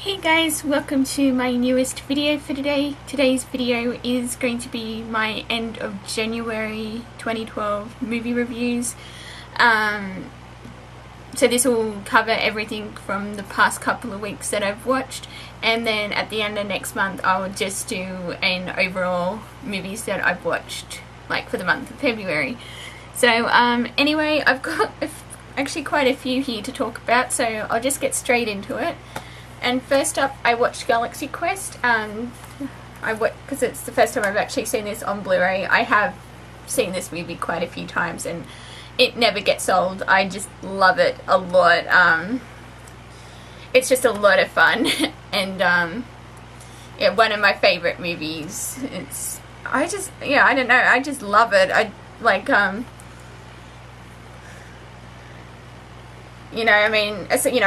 Hey guys, welcome to my newest video for today. Today's video is going to be my end of January 2012 movie reviews. So this will cover everything from the past couple of weeks that I've watched, and then at the end of next month I'll just do an overall movies that I've watched, like for the month of February. So anyway, I've got actually quite a few here to talk about, so I'll just get straight into it. And first up, I watched Galaxy Quest. Because it's the first time I've actually seen this on Blu-ray. I have seen this movie quite a few times and it never gets old. I just love it a lot. It's just a lot of fun and yeah, one of my favourite movies. I don't know, I just love it. I like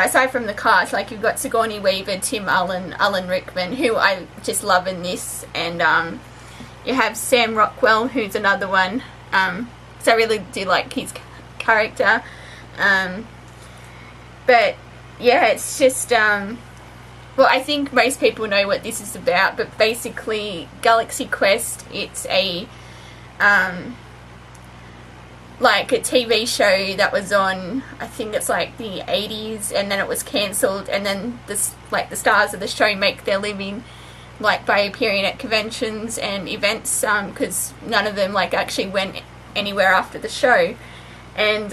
aside from the cast, like you've got Sigourney Weaver, Tim Allen, Alan Rickman, who I just love in this, and you have Sam Rockwell, who's another one, so I really do like his character, but yeah, it's just, well, I think most people know what this is about, but basically, Galaxy Quest, it's a, like a TV show that was on, I think it's like the 80s, and then it was cancelled, and then the stars of the show make their living like by appearing at conventions and events, because none of them like actually went anywhere after the show. And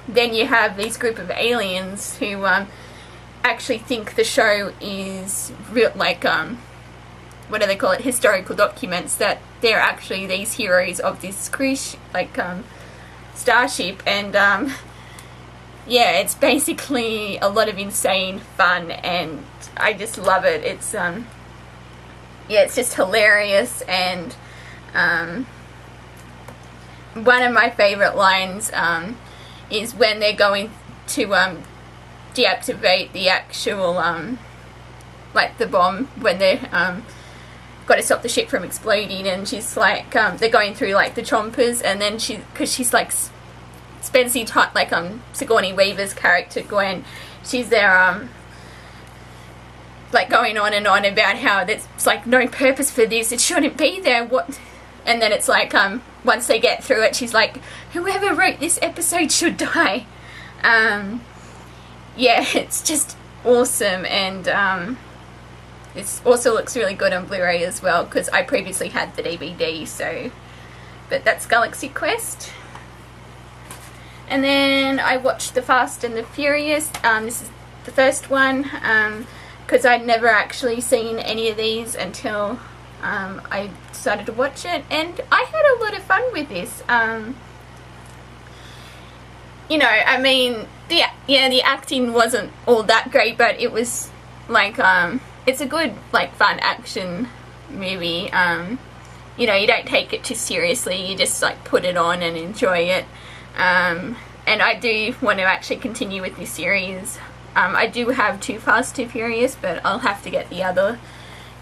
then you have these group of aliens who actually think the show is real, like what do they call it, historical documents, that they're actually these heroes of this cruise starship, and yeah, it's basically a lot of insane fun and I just love it. It's yeah, it's just hilarious, and one of my favourite lines is when they're going to deactivate the actual like the bomb, when they're got to stop the ship from exploding, and she's like, they're going through like the chompers, and then because she's like spends the time, like Sigourney Weaver's character Gwen, she's there like going on and on about how there's like no purpose for this, it shouldn't be there, what, and then it's like once they get through it, she's like, whoever wrote this episode should die. Yeah, it's just awesome, and it also looks really good on Blu-ray as well, because I previously had the DVD, so, but that's Galaxy Quest. And then I watched The Fast and the Furious. This is the first one, because I'd never actually seen any of these until I decided to watch it, and I had a lot of fun with this. You know, I mean, the acting wasn't all that great, but it was like, it's a good, like, fun action movie. You know, you don't take it too seriously, you just, like, put it on and enjoy it. And I do want to actually continue with this series. I do have Too Fast, Too Furious, but I'll have to get the other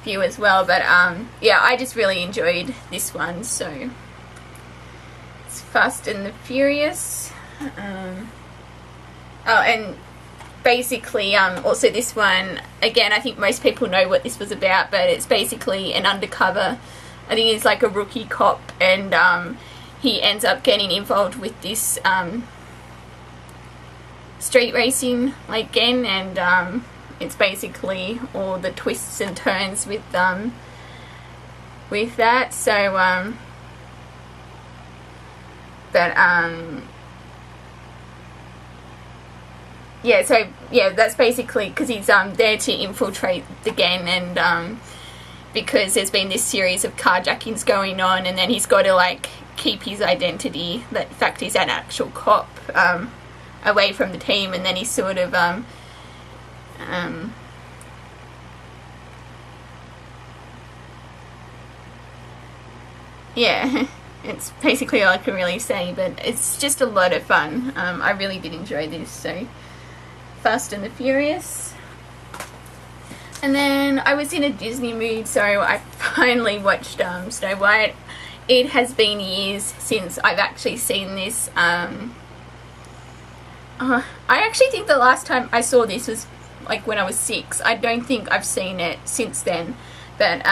few as well. But, yeah, I just really enjoyed this one, so it's Fast and the Furious. Oh, and basically, also this one, again, I think most people know what this was about, but it's basically an undercover, I think he's like a rookie cop, and he ends up getting involved with this street racing like gang, and it's basically all the twists and turns with that. So yeah, so yeah, that's basically because he's there to infiltrate the gang, and because there's been this series of carjackings going on, and then he's got to like keep his identity, that in fact he's an actual cop, away from the team, and then he's sort of yeah, it's basically all I can really say, but it's just a lot of fun. I really did enjoy this, so Fast and the Furious. And then I was in a Disney mood, so I finally watched Snow White. It has been years since I've actually seen this. I actually think the last time I saw this was like when I was 6. I don't think I've seen it since then. But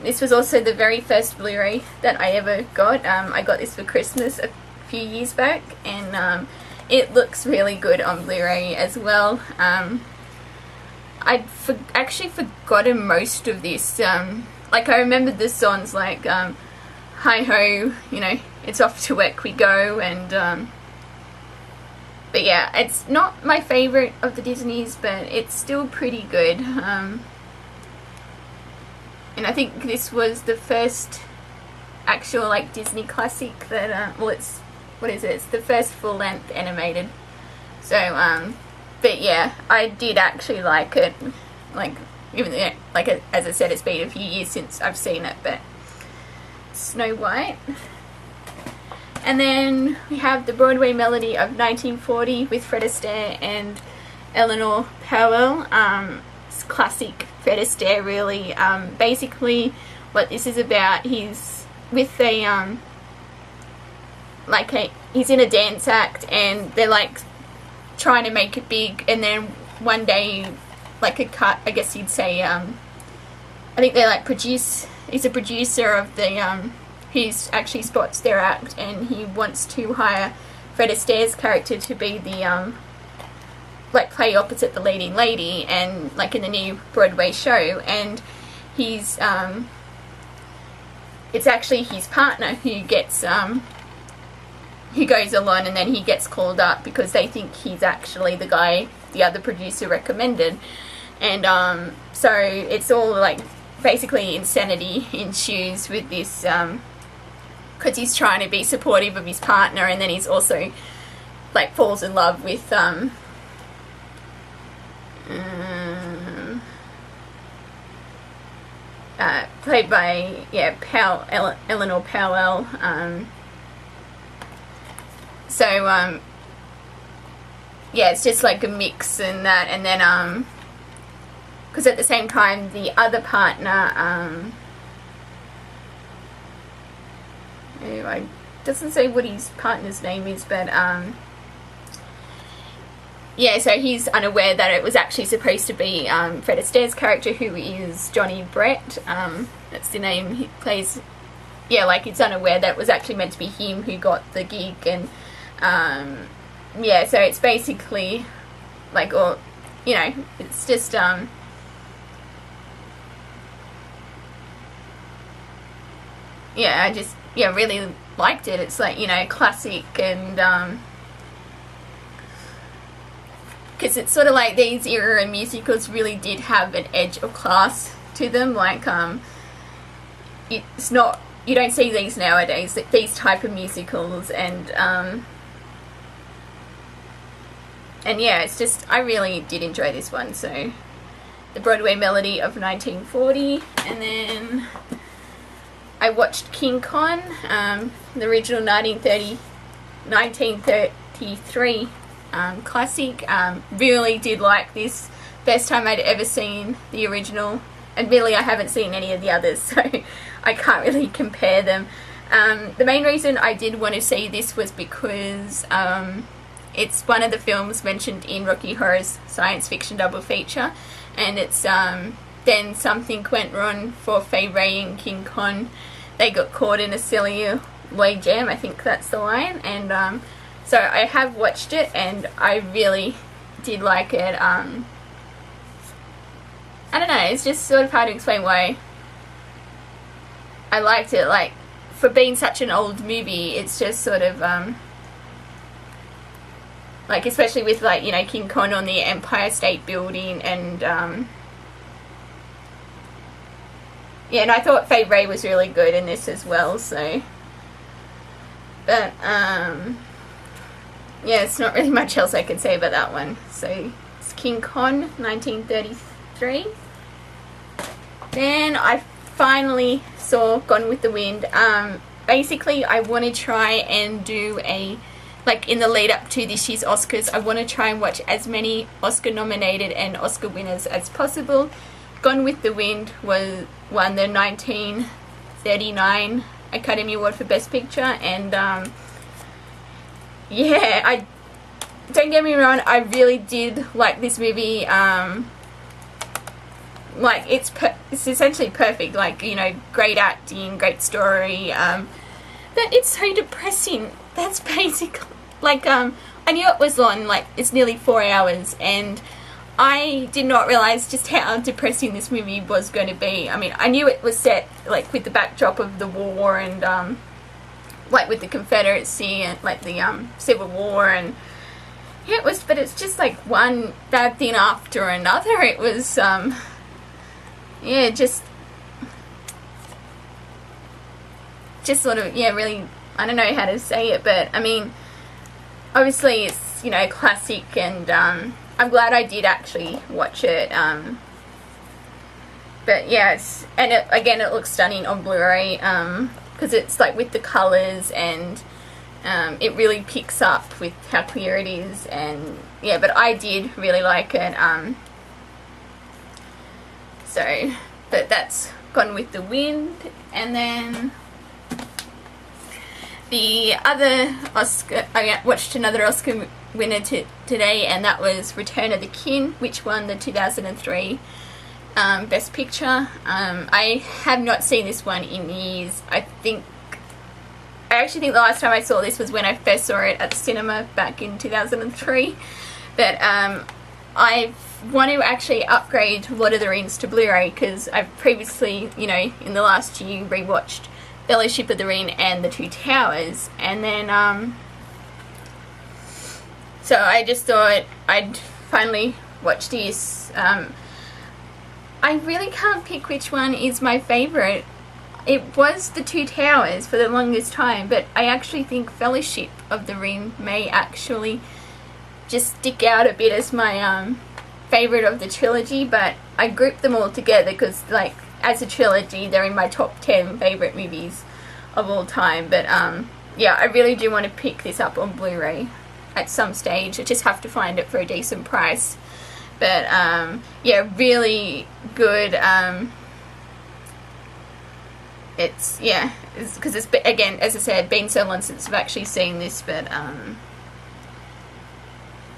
this was also the very first Blu-ray that I ever got. I got this for Christmas a few years back, and it looks really good on Blu-ray as well. I'd actually forgotten most of this. Like, I remembered the songs like Hi Ho, you know, It's Off to Work We Go, and but yeah, it's not my favourite of the Disneys, but it's still pretty good. And I think this was the first actual like Disney classic that well, it's, what is it? It's the first full-length animated. So but yeah, I did actually like it. Like, even though, like as I said, it's been a few years since I've seen it, but Snow White. And then we have the Broadway Melody of 1940 with Fred Astaire and Eleanor Powell. It's classic Fred Astaire, really. Basically, what this is about, he's with a he's in a dance act, and they're like trying to make it big, and then one day, like a cut, I guess you'd say, I think they like he's a producer of the he actually spots their act, and he wants to hire Fred Astaire's character to be the like play opposite the leading lady, and like in the new Broadway show, and he's it's actually his partner who gets who goes along, and then he gets called up because they think he's actually the guy the other producer recommended. And so it's all like basically insanity ensues with this, because he's trying to be supportive of his partner, and then he's also like falls in love with played by Eleanor Powell. So yeah, it's just like a mix and that, and then because at the same time the other partner it doesn't say what his partner's name is, but yeah, so he's unaware that it was actually supposed to be Fred Astaire's character, who is Johnny Brett. That's the name he plays. Yeah, like it's unaware that it was actually meant to be him who got the gig, and yeah, so it's basically like, or you know, it's just yeah, I just really liked it. It's like, you know, classic, and because it's sort of like these era musicals really did have an edge of class to them. Like it's not, you don't see these nowadays, these type of musicals, and yeah, it's just, I really did enjoy this one. So the Broadway Melody of 1940, and then I watched King Kong, the original 1933 classic. Really did like this. First time I'd ever seen the original, and really I haven't seen any of the others, so I can't really compare them. The main reason I did want to see this was because it's one of the films mentioned in Rocky Horror's science fiction double feature, and it's then something went wrong for Fay Wray and King Kong. They got caught in a celluloid jam, I think that's the line, and so I have watched it, and I really did like it. I don't know, it's just sort of hard to explain why I liked it. Like, for being such an old movie, it's just sort of like, especially with, like, you know, King Kong on the Empire State Building, and yeah, and I thought Fay Wray was really good in this as well, so, but yeah, it's not really much else I can say about that one. So it's King Kong 1933. Then I finally saw Gone with the Wind. Basically I want to try and do a, like, in the lead up to this year's Oscars, I want to try and watch as many Oscar nominated and Oscar winners as possible. Gone with the Wind won the 1939 Academy Award for Best Picture, and yeah, don't get me wrong, I really did like this movie. like it's essentially perfect. Like, you know, great acting, great story. But it's so depressing. That's basically like I knew it was on, like it's nearly 4 hours, and I did not realize just how depressing this movie was going to be. I mean, I knew it was set like with the backdrop of the war and like with the Confederacy and like the Civil War, and yeah, it was. But it's just like one bad thing after another. It was yeah, just sort of, yeah, really, I don't know how to say it, but I mean, obviously it's, you know, classic, and I'm glad I did actually watch it, but yeah, again, it looks stunning on Blu-ray, because it's like with the colours, and it really picks up with how clear it is, and yeah, but I did really like it, so, but that's Gone with the Wind. And then the other Oscar, I watched another Oscar winner today, and that was Return of the King, which won the 2003 Best Picture. I have not seen this one in years. I actually think the last time I saw this was when I first saw it at the cinema back in 2003. But I want to actually upgrade Lord of the Rings to Blu-ray, because I've previously, you know, in the last year rewatched Fellowship of the Ring and The Two Towers, and then so I just thought I'd finally watch this. I really can't pick which one is my favourite. It was The Two Towers for the longest time, but I actually think Fellowship of the Ring may actually just stick out a bit as my favourite of the trilogy, but I grouped them all together because, like, as a trilogy, they're in my top 10 favourite movies of all time. But yeah, I really do want to pick this up on Blu-ray at some stage. I just have to find it for a decent price. But yeah, really good. It's, yeah, because it's, again, as I said, been so long since I've actually seen this, but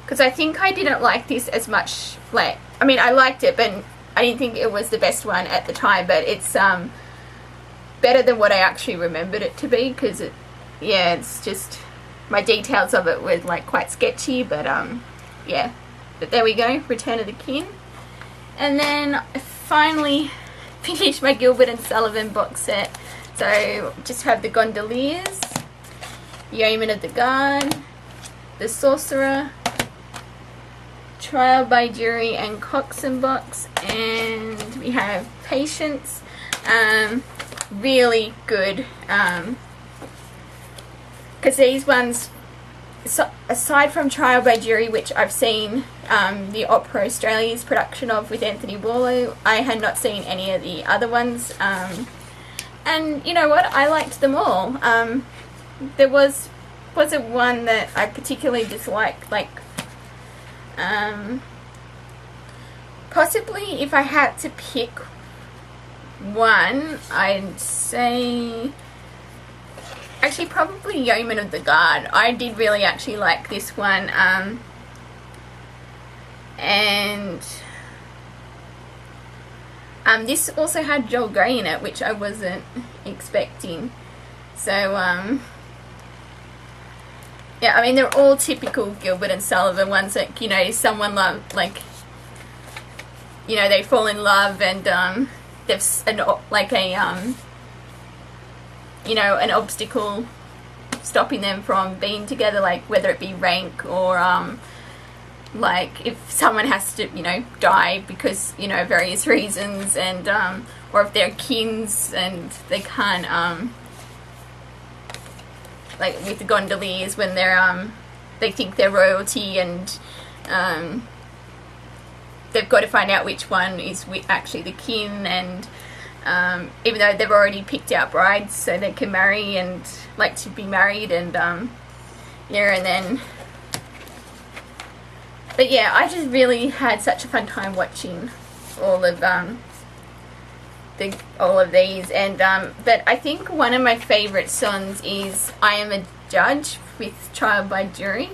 because I think I didn't like this as much. Like, I mean, I liked it, but I didn't think it was the best one at the time. But it's better than what I actually remembered it to be, because it, yeah, it's just, my details of it were like quite sketchy, but yeah. But there we go, Return of the King. And then I finally finished my Gilbert and Sullivan box set. So just have the Gondoliers, Yeoman of the Guard, The Sorcerer, Trial by Jury and Cox and Box, and we have Patience. Really good, because these ones, so aside from Trial by Jury, which I've seen the Opera Australia's production of with Anthony Warlow, I had not seen any of the other ones, and you know what, I liked them all. There wasn't one that I particularly disliked, like possibly if I had to pick one, I'd say actually probably Yeoman of the Guard. I did really actually like this one, and this also had Joel Grey in it, which I wasn't expecting. So yeah, I mean, they're all typical Gilbert and Sullivan ones that, you know, someone loved, like, you know, they fall in love, and they've like a you know, an obstacle stopping them from being together, like whether it be rank or like if someone has to, you know, die because, you know, various reasons, and or if they're kins and they can't like with the Gondoliers, when they're they think they're royalty, and they've got to find out which one is actually the kin, and even though they've already picked out brides so they can marry and like to be married, and yeah, and then, but yeah, I just really had such a fun time watching all of these, and but I think one of my favourite songs is I Am a Judge with Trial by Jury,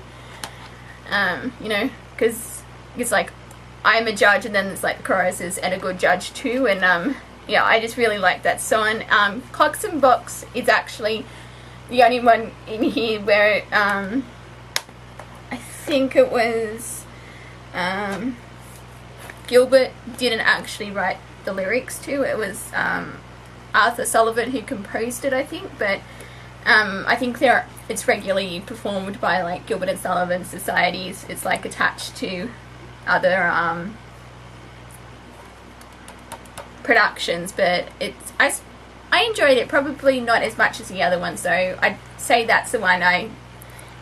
you know, because it's like, I'm a judge, and then there's like the chorus is and a good judge too, and yeah, I just really like that song. Clocks and Box is actually the only one in here where I think it was Gilbert didn't actually write the lyrics to. It was Arthur Sullivan who composed it, I think, but I think it's regularly performed by like Gilbert and Sullivan societies. It's like attached to other productions, but I enjoyed it, probably not as much as the other one, so I'd say that's the one I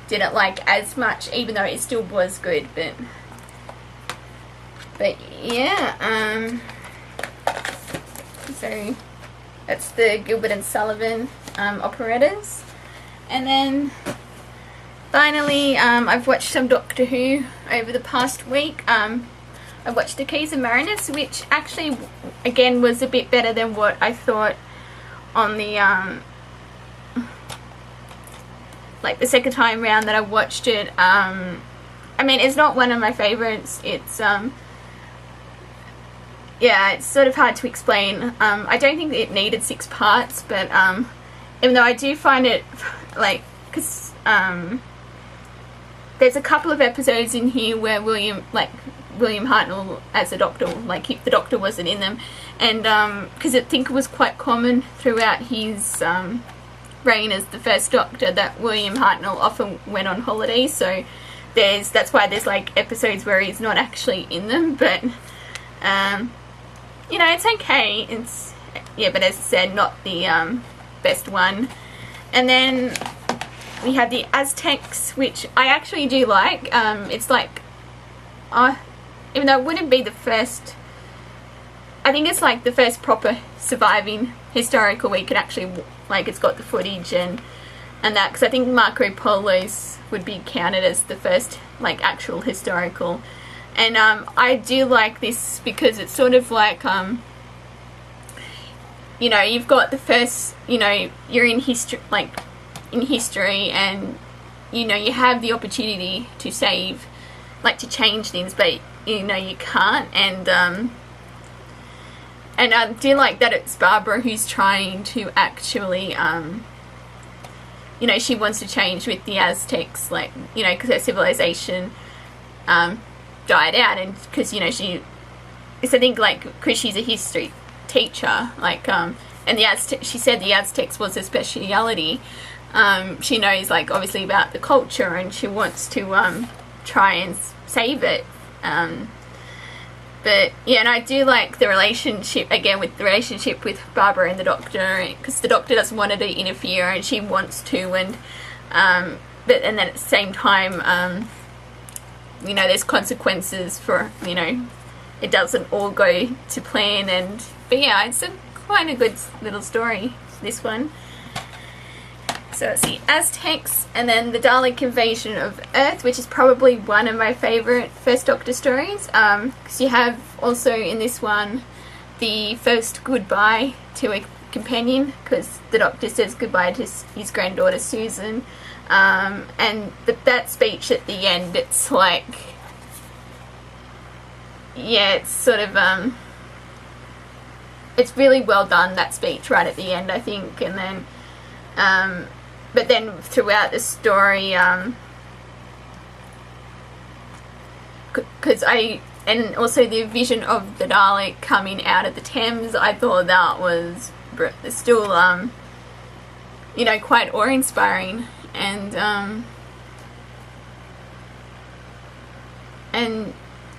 didn't like as much, even though it still was good. But yeah, so that's the Gilbert and Sullivan operettas. And then finally, I've watched some Doctor Who over the past week. I watched The Keys of Marinus, which actually, again, was a bit better than what I thought on the, like the second time round that I watched it. I mean, it's not one of my favourites. It's, yeah, it's sort of hard to explain. I don't think it needed 6 parts, but, even though I do find it, like, because, there's a couple of episodes in here where William Hartnell as a doctor, like the doctor wasn't in them, and because I think it was quite common throughout his reign as the first Doctor that William Hartnell often went on holiday, so that's why there's like episodes where he's not actually in them, but you know, it's okay. It's, yeah, but as I said, not the best one. And then we have the Aztecs, which I actually do like. It's like, even though it wouldn't be the first, I think it's like the first proper surviving historical we can actually, like, it's got the footage and that, because I think Marco Polo's would be counted as the first, like, actual historical. And I do like this because it's sort of like, you know, you've got the first, you know, you're in history, like, in history, and, you know, you have the opportunity to save, like, to change things, but, you know, you can't. And I do like that it's Barbara who's trying to actually, you know, she wants to change with the Aztecs, like, you know, because their civilization died out, and because, you know, I think, like, because she's a history teacher, like, and she said the Aztecs was a speciality. She knows, like, obviously about the culture, and she wants to try and save it. But yeah, and I do like the relationship, again, with the relationship with Barbara and the Doctor, because the Doctor doesn't want her to interfere and she wants to, and then at the same time, you know, there's consequences for, you know, it doesn't all go to plan. But yeah, it's quite a good little story, this one. So it's the Aztecs, and then the Dalek Invasion of Earth, which is probably one of my favourite First Doctor stories, because you have also in this one the first goodbye to a companion, because the Doctor says goodbye to his granddaughter Susan, and that speech at the end, it's like, yeah, it's sort of, it's really well done, that speech right at the end, I think. And then, but then throughout the story, and also the vision of the Dalek coming out of the Thames, I thought that was still, you know, quite awe-inspiring, and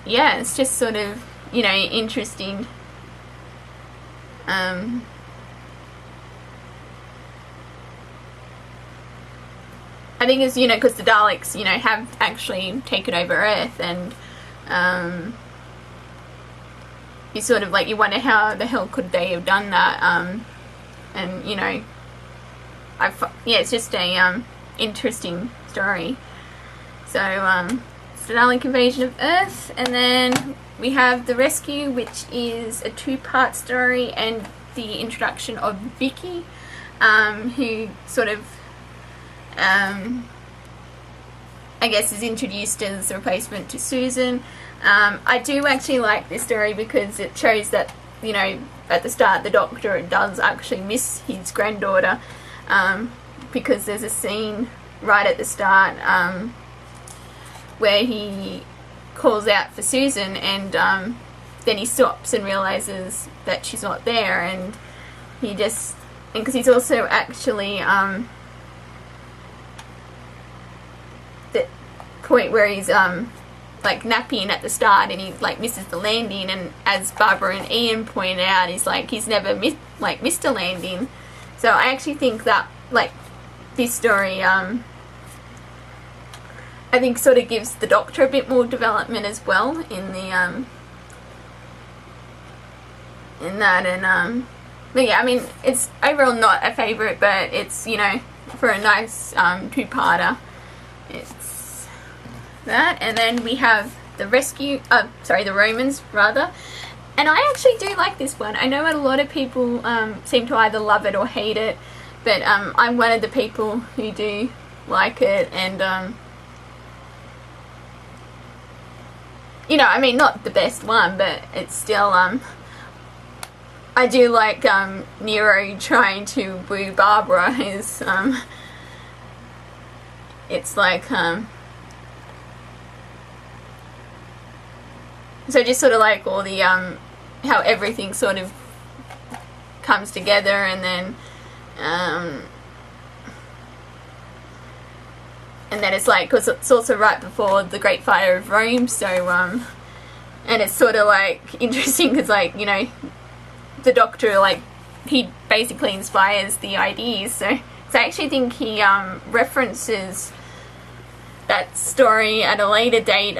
yeah, it's just sort of, you know, interesting. I think it's, you know, because the Daleks, you know, have actually taken over Earth, and you sort of, like, you wonder how the hell could they have done that, and, you know, yeah, it's just a interesting story. So it's the Dalek Invasion of Earth, and then we have The Rescue, which is a 2-part story, and the introduction of Vicky, who sort of, I guess, is introduced as a replacement to Susan. I do actually like this story because it shows that, you know, at the start the Doctor does actually miss his granddaughter, because there's a scene right at the start where he calls out for Susan, and then he stops and realizes that she's not there, and he just, and because he's also actually the point where he's like napping at the start, and he like misses the landing, and as Barbara and Ian point out, he's like, he's never missed a landing. So I actually think that like this story I think sort of gives the Doctor a bit more development as well in the in that, and but yeah, I mean, it's overall not a favourite, but it's, you know, for a nice two-parter, it's that. And then we have the the Romans rather, and I actually do like this one. I know a lot of people seem to either love it or hate it, but I'm one of the people who do like it, and you know, I mean, not the best one, but it's still I do like Nero trying to woo Barbara. Is it's like so just sort of like all the how everything sort of comes together, and then it's like, because it's also right before the Great Fire of Rome, so and it's sort of like interesting because, like, you know, the Doctor, like, he basically inspires the ideas, so I actually think he references that story at a later date,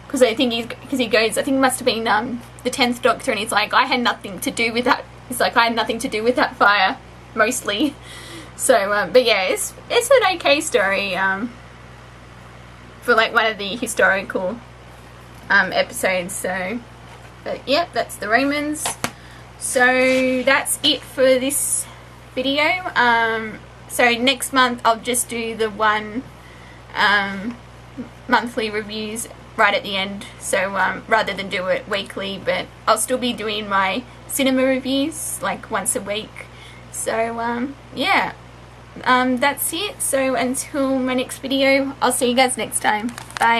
because I think he goes, I think it must have been the 10th Doctor, and he's like, I had nothing to do with that. It's like, I had nothing to do with that fire, mostly. So, but yeah, it's an okay story for like one of the historical episodes. So, but yeah, that's the Romans. So that's it for this video. So next month I'll just do the one monthly reviews right at the end, so rather than do it weekly, but I'll still be doing my cinema reviews like once a week. So yeah, that's it. So until my next video, I'll see you guys next time. Bye.